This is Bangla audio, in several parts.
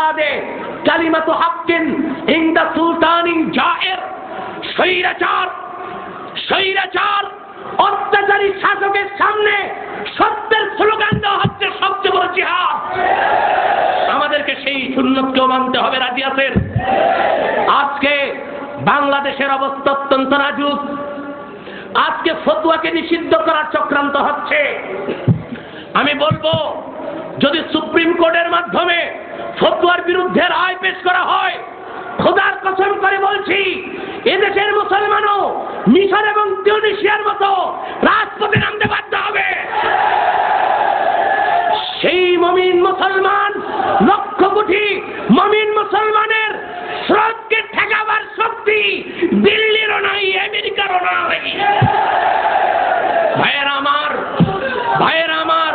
আদে কালিমাতু হাক্কিন ইনদা সুলতানিন জায়ের। স্বৈরাচার অত্যাচারী শাসকের সামনে সত্যের স্লোগান দেওয়া হচ্ছে সবচেয়ে বড় জিহাদ। আমাদেরকে সেই সুন্নতকেও মানতে হবে। রাজি আছেন? আজকে বাংলাদেশের অবস্থা অত্যন্ত নাজুক। আজকে ফতোয়াকে নিষিদ্ধ করার চক্রান্ত হচ্ছে। আমি বলবো, যদি সুপ্রিম কোর্টের মাধ্যমে ফতোয়ার বিরুদ্ধে রায় পেশ করা হয়, খোদার কসম করে বলছি, এদেশের মুসলমানও মিশর এবং তিউনিসিয়ার মতো রাজপথে নামতে বাধ্য হবে। সেই মুমিন মুসলমান, লক্ষ কোটি মুমিন মুসলমানের স্রোতকে ঠেকাবার শক্তি দিল্লিরও নাই, আমেরিকারও নাই। ভাইয়েরা আমার, ভাইয়েরা আমার,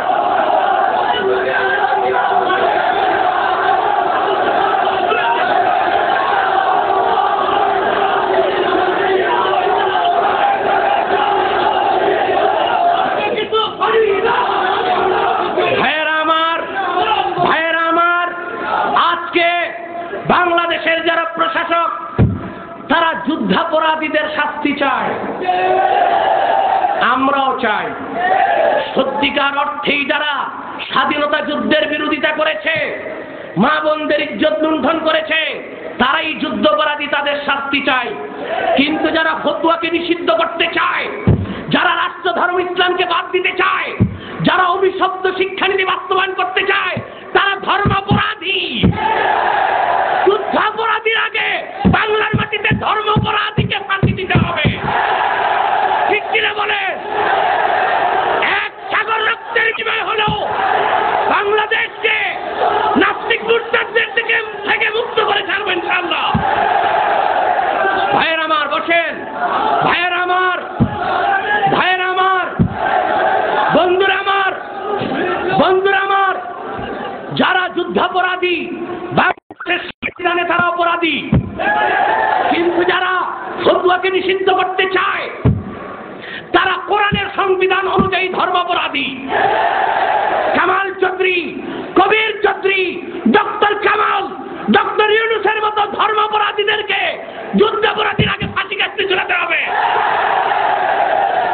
বাংলাদেশের যারা প্রশাসক, তারা যুদ্ধাপরাধীদের শাস্তি চায়, আমরাও চাই। সত্যিকার অর্থেই যারা স্বাধীনতা যুদ্ধের বিরোধিতা করেছে, মা বোনদের ইজ্জত লুণ্ঠন করেছে, তারাই যুদ্ধাপরাধী, তাদের শাস্তি চায়। কিন্তু যারা ফতোয়াকে নিষিদ্ধ করতে চায়, যারা রাষ্ট্র ধর্ম ইসলামকে বাদ দিতে চায়, যারা অভিশপ্ত শিক্ষানীতি বাস্তবায়ন করতে চায়, তারা ধর্মাপরাধী। যুদ্ধাপরাধীর আগে বাংলার মাটিতে ধর্মাপরাধীকে ফাঁসি দিতে হবে। ঠিক কিনা বলে? এক সাগর রক্তের বিনিময় হলো বাংলাদেশকে নাস্তিক দুর্দারদের থেকে মুক্ত করে ছাড়বো ইনশাআল্লাহ। ভাইয়ের আমার, বসেন। ভাইয়ের আমার, ভাইয়ের আমার, বন্ধুরা আমার, বন্ধুরা আমার, যারা যুদ্ধাপরাধী সংবিধানে তারা অপরাধী, কিন্তু যারা ফতোয়াকে নিষিদ্ধ করতে চায়, তারা কোরআনের সংবিধান অনুযায়ী ধর্মাপরাধী। কামাল চৌধুরী, কবির চৌধুরী, ডক্টর কামাল, ডক্টর ইউনূসের মতো ধর্মাপরাধীদেরকে যুদ্ধাপরাধীর আগে ফাঁসি কাটতে ঝুলাতে হবে।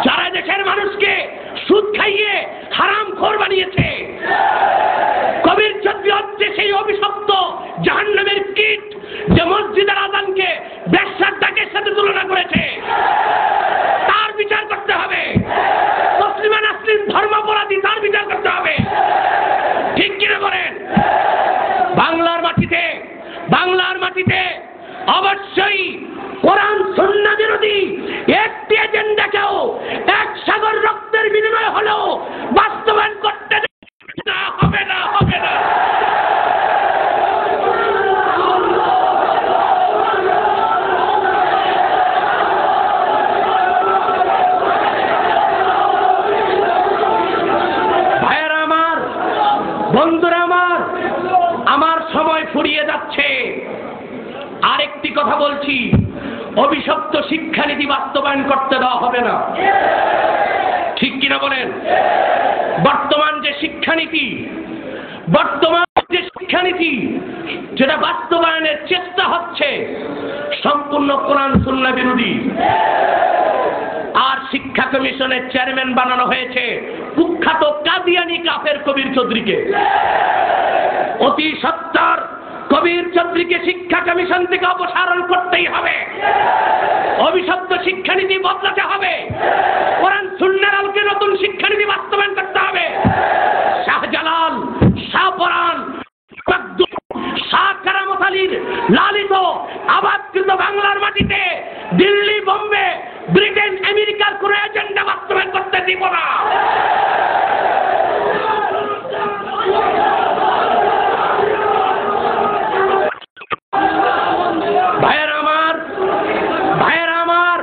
যারা দেশের মানুষকে সুদ খাইয়ে হারামখোর বানিয়েছে, কবির চৌধুরী হচ্ছে সেই অভিশপ্ত জাহান্নামের কীট, যে মসজিদের আযানকে ব্যবসার ডাকের সাথে তুলনা করেছে। তার বিচার করতে হবে। তসলিমা নাসরিন ধর্মাপরাধী, তার বিচার করতে হবে। ঠিক কিনা বলেন? বাংলার মাটিতে, বাংলার মাটিতে অবশ্যই কোরআন সুন্নাহ বিরোধী একটি এজেন্ডাকেও এক সাগর রক্তের বিনিময় হলেও বাস্তবায়ন করতে হবে না, হবে না। ভাইয়েরা আমার, বন্ধুরা আমার, আমার সময় ফুরিয়ে যাচ্ছে। আরেকটি কথা বলছি, অভিশপ্ত শিক্ষানীতি বাস্তবায়ন করতে দেওয়া হবে না। ঠিক কিনা বলেন? বর্তমান যে শিক্ষানীতি, বর্তমান যে শিক্ষানীতি যেটা বাস্তবায়নের চেষ্টা হচ্ছে, সম্পূর্ণ কোরআন সুন্নাহ বিরোধী। আর শিক্ষা কমিশনের চেয়ারম্যান বানানো হয়েছে কুখ্যাত কাদিয়ানি কাফের কবির চৌধুরীকে। অতি সত্বর কবির চৌধুরীকে শিক্ষা কমিশন থেকে অপসারণ করতেই হবে। অভিশপ্ত শিক্ষানীতি বদলাতে হবে। কোরআন সুন্নাহর আলোকে নতুন শিক্ষানীতি বাস্তবায়ন করতে হবে। শাহজালাল, শাহপরান, শাহ কারামত আলীর লালিত আবাদকৃত বাংলার মাটিতে দিল্লি, বোম্বে, ব্রিটেন, আমেরিকার কোন এজেন্ডা বাস্তবায়ন করতে দিব না। ভাইয়েরা আমার, ভাইয়েরা আমার,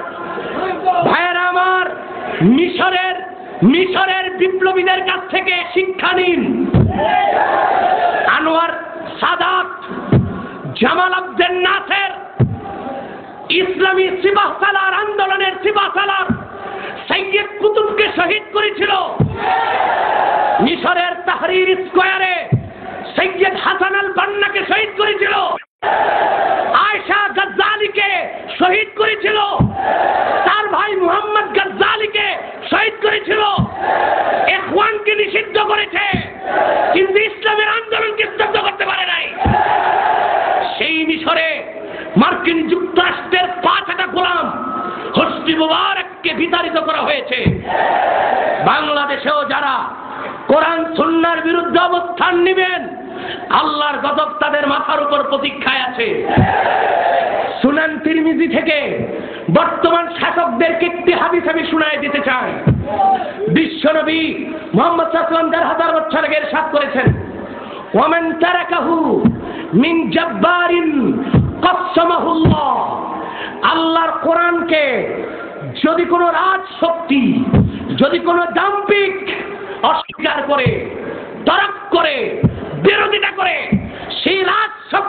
ভাইয়েরা আমার, মিশরের বিপ্লবীদের কাছ থেকে শিক্ষা নিন। Anwar Saadat, Jamal Abdel Nasser ইসলামী সিপাহসালার আন্দোলনের সিপাহসালার সাইয়্যিদ কুতুবকে শহীদ করেছিল। মিশরের তাহরির স্কয়ারে সৈয়দ হাসান আল বান্নাকে শহীদ হয়েছে। বাংলাদেশেও যারা কোরআন সুন্নাহর বিরুদ্ধে অবস্থান নেবেন, আল্লাহর গজব তাদের মাথার উপর প্রতীক্ষায় আছে। সুনান তিরমিজি থেকে বর্তমান শাসকদেরকে একটি হাদিস আমি শুনায় দিতে চাই। বিশ্বনবী মুহাম্মদ সাল্লাল্লাহু আলাইহি ওয়াসাল্লাম 1000 বছর আগে ইরশাদ করেছেন, ওয়ামান তারাকাহু মিন জাব্বারিন কাসসামাহুল্লাহ। আল্লাহর কোরআনকে যদি কোনো রাজশক্তি, যদি কোনো দাম্ভিক অস্বীকার করে, তরক করে, বিরোধিতা করে, সেই রাজশক্তি